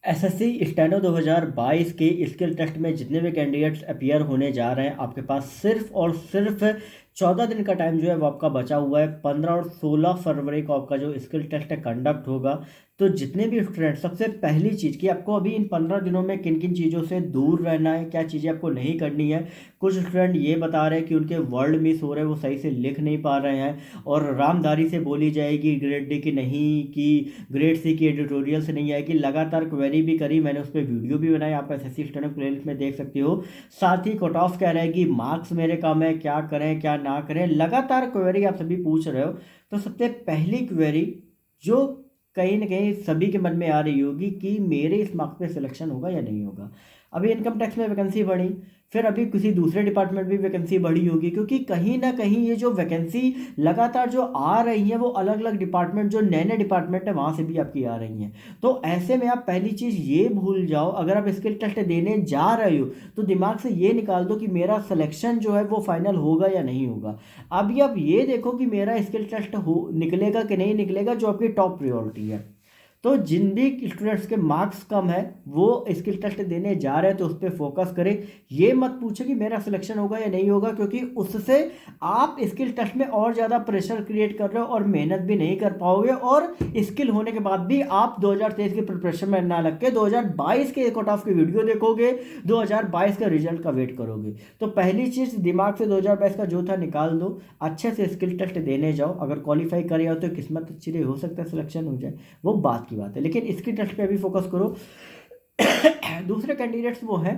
SSC steno 2022 के skill test में जितने भी कैंडिडेट्स अपीयर होने जा रहे हैं, आपके पास सिर्फ और सिर्फ 14 दिन का टाइम जो है वो आपका बचा हुआ है। 15 और 16 फरवरी को आपका जो स्किल टेस्ट है कंडक्ट होगा। तो जितने भी स्टूडेंट, सबसे पहली चीज़ कि आपको अभी इन 15 दिनों में किन किन चीज़ों से दूर रहना है, क्या चीज़ें आपको नहीं करनी है। कुछ स्टूडेंट ये बता रहे हैं कि उनके वर्ड मिस हो रहे हैं, वो सही से लिख नहीं पा रहे हैं और रामधारी से बोली जाएगी ग्रेड डी की नहीं, कि ग्रेड सी की एडिटोरियल से नहीं आएगी। लगातार क्वेरी भी करी मैंने, उस पर वीडियो भी बनाई, आप एसएससी स्टेनो प्लेलिस्ट में देख सकते हो। साथ ही कट ऑफ क्या रहेगी, मार्क्स मेरे कम है, क्या करें क्या ना करें, लगातार क्वेरी आप सभी पूछ रहे हो। तो सबसे पहली क्वेरी जो कहीं ना कहीं सभी के मन में आ रही होगी कि मेरे इस मार्क्स पे सिलेक्शन होगा या नहीं होगा। अभी इनकम टैक्स में वैकेंसी बढ़ी, फिर अभी किसी दूसरे डिपार्टमेंट में वैकेंसी बढ़ी होगी, क्योंकि कहीं ना कहीं ये जो वैकेंसी लगातार जो आ रही है वो अलग अलग डिपार्टमेंट, जो नए नए डिपार्टमेंट है वहाँ से भी आपकी आ रही हैं। तो ऐसे में आप पहली चीज़ ये भूल जाओ, अगर आप स्किल टेस्ट देने जा रहे हो तो दिमाग से ये निकाल दो कि मेरा सिलेक्शन जो है वो फाइनल होगा या नहीं होगा। अभी आप ये देखो कि मेरा स्किल टेस्ट हो निकलेगा कि नहीं निकलेगा, जो आपकी टॉप प्रायोरिटी है। तो जिन भी स्टूडेंट्स के मार्क्स कम है वो स्किल टेस्ट देने जा रहे हैं तो उस पर फोकस करें। ये मत पूछे कि मेरा सिलेक्शन होगा या नहीं होगा, क्योंकि उससे आप स्किल टेस्ट में और ज़्यादा प्रेशर क्रिएट कर रहे हो और मेहनत भी नहीं कर पाओगे, और स्किल होने के बाद भी आप 2023 की प्रिपरेशन में ना लग के 2022 के कट ऑफ की वीडियो देखोगे, 2022 का रिजल्ट का वेट करोगे। तो पहली चीज़ दिमाग से 2022 का जो था निकाल दो, अच्छे से स्किल टेस्ट देने जाओ। अगर क्वालिफाई कर हो तो किस्मत अच्छी रही, हो सकता है सिलेक्शन हो जाए, वो बात की बात है, लेकिन इसकी टेस्ट पे अभी फोकस करो। दूसरे कैंडिडेट्स वो हैं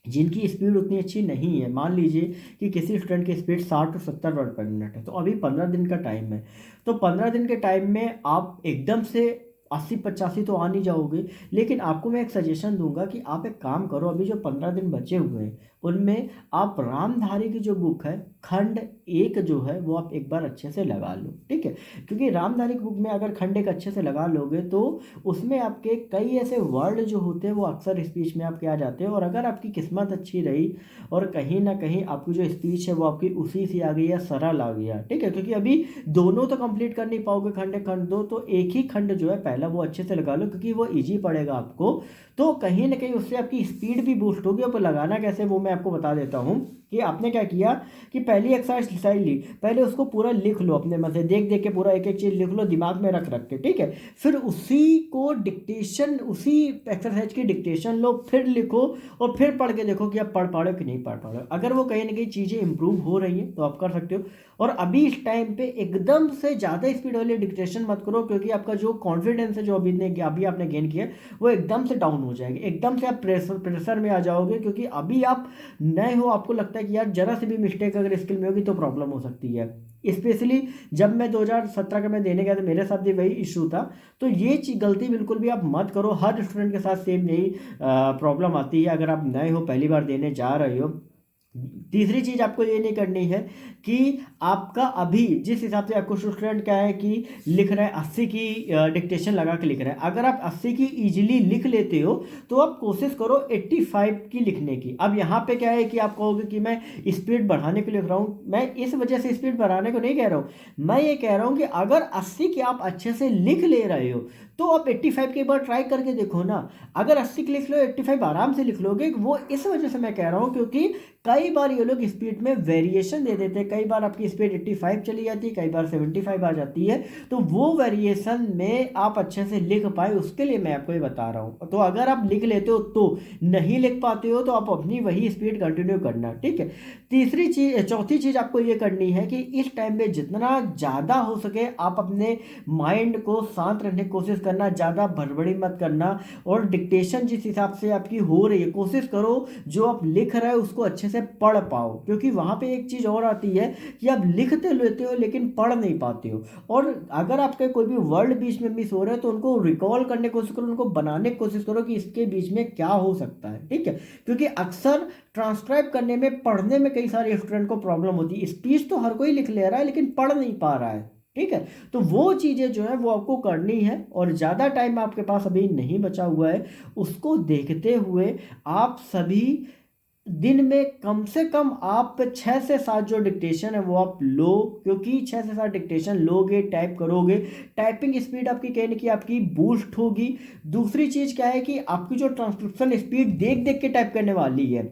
जिनकी स्पीड उतनी अच्छी नहीं है। मान लीजिए कि किसी स्टूडेंट की स्पीड 60 और 70 वर्ड पर मिनट है, तो अभी 15 दिन का टाइम है। तो 15 दिन के टाइम में आप एकदम से 80-85 तो आ नहीं जाओगे, लेकिन आपको मैं एक सजेशन दूंगा कि आप एक काम करो, अभी जो 15 दिन बचे हुए हैं उनमें आप रामधारी की जो बुक है खंड एक जो है वो आप एक बार अच्छे से लगा लो, ठीक है। क्योंकि रामधारी की बुक में अगर खंड एक अच्छे से लगा लोगे तो उसमें आपके कई ऐसे वर्ड जो होते हैं वो अक्सर स्पीच में आपके आ जाते हैं, और अगर आपकी किस्मत अच्छी रही और कहीं ना कहीं आपकी जो स्पीच है वो आपकी उसी से आ गई या सरल आ गया, ठीक है। क्योंकि अभी दोनों तो कंप्लीट कर नहीं पाओगे, खंड एक खंड दो, तो एक ही खंड जो है पहला वो अच्छे से लगा लो, क्योंकि वो इजी पड़ेगा आपको। तो कहीं ना कहीं उससे आपकी स्पीड भी बूस्ट होगी। और लगाना कैसे वो मैं आपको बता देता हूँ कि आपने क्या किया कि पहली एक्सरसाइज ली, पहले उसको पूरा लिख लो अपने मन से, देख देख के पूरा एक एक चीज़ लिख लो दिमाग में रख रख के, ठीक है। फिर उसी को डिक्टेशन, उसी एक्सरसाइज की डिक्टेशन लो, फिर लिखो और फिर पढ़ के देखो कि आप पढ़ पा रहे हो कि नहीं पढ़ पा रहे हो। अगर वो कहीं ना कहीं चीज़ें इंप्रूव हो रही हैं तो आप कर सकते हो। और अभी इस टाइम पे एकदम से ज़्यादा स्पीड वाली डिक्टेशन मत करो, क्योंकि आपका जो कॉन्फिडेंस है जो अभी आपने गेन किया है वो एकदम से डाउन हो जाएगी, एकदम से आप प्रेशर प्रेशर में आ जाओगे। क्योंकि अभी आप नए हो, आपको लगता है कि यार जरा सी भी मिस्टेक अगर स्किल में होगी तो प्रॉब्लम हो सकती है। स्पेशली जब मैं 2017 का मैं देने गया था, मेरे साथ भी वही इशू था। तो ये गलती बिल्कुल भी आप मत करो, हर स्टूडेंट के साथ सेम यही प्रॉब्लम आती है अगर आप नए हो, पहली बार देने जा रहे हो। तीसरी चीज आपको ये नहीं करनी है कि आपका अभी जिस हिसाब से आपको स्टूडेंट क्या है कि लिख रहा है 80 की डिक्टेशन लगा के लिख रहा है, अगर आप 80 की इजीली लिख लेते हो तो आप कोशिश करो 85 की लिखने की। अब यहाँ पे क्या है कि आप कहोगे कि मैं स्पीड बढ़ाने के लिए लिख रहा हूँ, मैं इस वजह से स्पीड बढ़ाने को नहीं कह रहा हूँ। मैं ये कह रहा हूँ कि अगर 80 की आप अच्छे से लिख ले रहे हो तो आप 85 की एक बार ट्राई करके देखो ना। अगर 80 की लिख लो, 85 आराम से लिख लोगे। वो इस वजह से मैं कह रहा हूँ क्योंकि कई बार ये लोग स्पीड में वेरिएशन दे देते हैं, कई बार आपकी स्पीड 85 चली जाती है, कई बार 75 आ जाती है। तो वो वेरिएशन में आप अच्छे से लिख पाए उसके लिए मैं आपको ये बता रहा हूँ। तो अगर आप लिख लेते हो तो, नहीं लिख पाते हो तो आप अपनी वही स्पीड कंटिन्यू करना, ठीक है। तीसरी चीज, चौथी चीज आपको ये करनी है कि इस टाइम पे जितना ज़्यादा हो सके आप अपने माइंड को शांत रखने की कोशिश करना, ज़्यादा भड़बड़ी मत करना। और डिक्टेशन जिस हिसाब से आपकी हो रही है कोशिश करो जो आप लिख रहे हो उसको अच्छे से पढ़ पाओ, क्योंकि वहाँ पे एक चीज़ और आती है कि आप लिखते लेते हो लेकिन पढ़ नहीं पाते हो। और अगर आपके कोई भी वर्ड बीच में मिस हो रहा है तो उनको रिकॉल करने की कोशिश करो, उनको बनाने की कोशिश करो कि इसके बीच में क्या हो सकता है, ठीक है। क्योंकि अक्सर ट्रांसक्राइब करने में, पढ़ने में कई सारे स्टूडेंट को प्रॉब्लम होती है। स्पीच तो हर कोई लिख ले रहा है लेकिन पढ़ नहीं पा रहा है, ठीक है। तो वो चीज़ें जो है वो आपको करनी है, और ज़्यादा टाइम आपके पास अभी नहीं बचा हुआ है। उसको देखते हुए आप सभी दिन में कम से कम आप 6 से 7 जो डिक्टेशन है वो आप लो, क्योंकि 6 से 7 डिक्टेशन लोगे, टाइप करोगे, टाइपिंग स्पीड आपकी कहीं ना कहीं आपकी बूस्ट होगी। दूसरी चीज़ क्या है कि आपकी जो ट्रांसक्रिप्शन स्पीड देख देख के टाइप करने वाली है,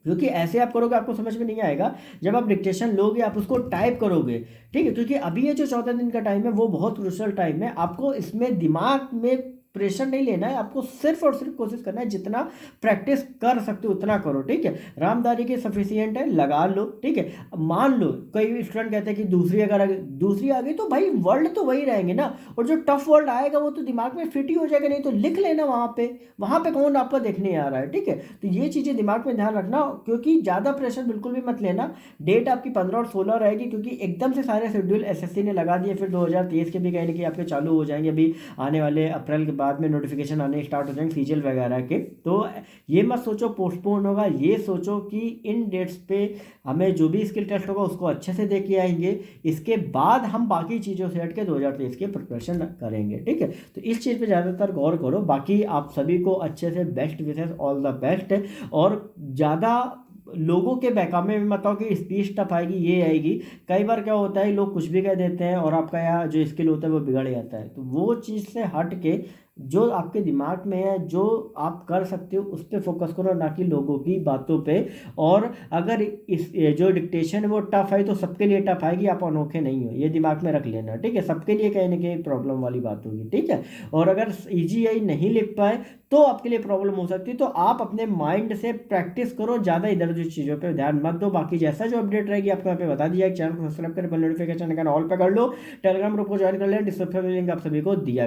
क्योंकि ऐसे आप करोगे आपको समझ में नहीं आएगा। जब आप डिक्टेशन लोगे आप उसको टाइप करोगे, ठीक है, क्योंकि अभी ये जो 14 दिन का टाइम है वो बहुत क्रूशल टाइम है। आपको इसमें दिमाग में प्रेशर नहीं लेना है, आपको सिर्फ और सिर्फ कोशिश करना है जितना प्रैक्टिस कर सकते हो उतना करो, ठीक है। रामधारी के सफिशियंट है, लगा लो, ठीक है। अब मान लो कई स्टूडेंट कहते हैं कि दूसरी अगर दूसरी आ गई तो भाई वर्ड तो वही रहेंगे ना, और जो टफ वर्ड आएगा वो तो दिमाग में फिट ही हो जाएगा, नहीं तो लिख लेना वहां पे कौन आपका देखने आ रहा है, ठीक है। तो ये चीज़ें दिमाग में ध्यान रखना, क्योंकि ज़्यादा प्रेशर बिल्कुल भी मत लेना। डेट आपकी 15 और 16 रहेगी, क्योंकि एकदम से सारे शेड्यूल एसएससी ने लगा दिए, फिर 2023 के भी कहीं ना कहीं आपके चालू हो जाएंगे। अभी आने वाले अप्रैल के बाद में नोटिफिकेशन आने स्टार्ट हो जाएंगे सीजीएल वगैरह के। तो ये मत सोचो पोस्टपोन होगा, ये सोचो कि इन डेट्स पे हमें जो भी स्किल टेस्ट होगा उसको अच्छे से दे के आएंगे, इसके बाद हम बाकी चीज़ों से हट के 2023 के प्रिपरेशन करेंगे, ठीक है। तो इस चीज़ पे ज़्यादातर गौर करो। बाकी आप सभी को अच्छे से best wishes all the best. और ज़्यादा लोगों के बहकावे में मत आओ कि स्पीच टफ आएगी ये आएगी। कई बार क्या होता है लोग कुछ भी कह देते हैं और आपका यहाँ जो स्किल होता है वो बिगड़ जाता है। तो वो चीज़ से हट के जो आपके दिमाग में है, जो आप कर सकते हो उस पर फोकस करो, ना कि लोगों की बातों पे। और अगर इस ये जो डिक्टेशन है वो टफ है तो सबके लिए टफ आएगी, आप अनोखे नहीं हो, ये दिमाग में रख लेना, ठीक है। सबके लिए कहीं ना कहीं प्रॉब्लम वाली बात होगी, ठीक है। और अगर इजी आई नहीं लिख पाए तो आपके लिए प्रॉब्लम हो सकती है। तो आप अपने माइंड से प्रैक्टिस करो, ज़्यादा इधर उधर चीज़ों पे ध्यान मत दो। बाकी जैसा जो अपडेट रहेगी आपको यहाँ पे बता दिया। चैनल को सब्सक्राइब कर नोटिफिकेशन का ऑल पे कर लो, टेलीग्राम ग्रुप को ज्वाइन कर लें, डिस्क्रिप्शन में लिंक आप सभी को दिया गया।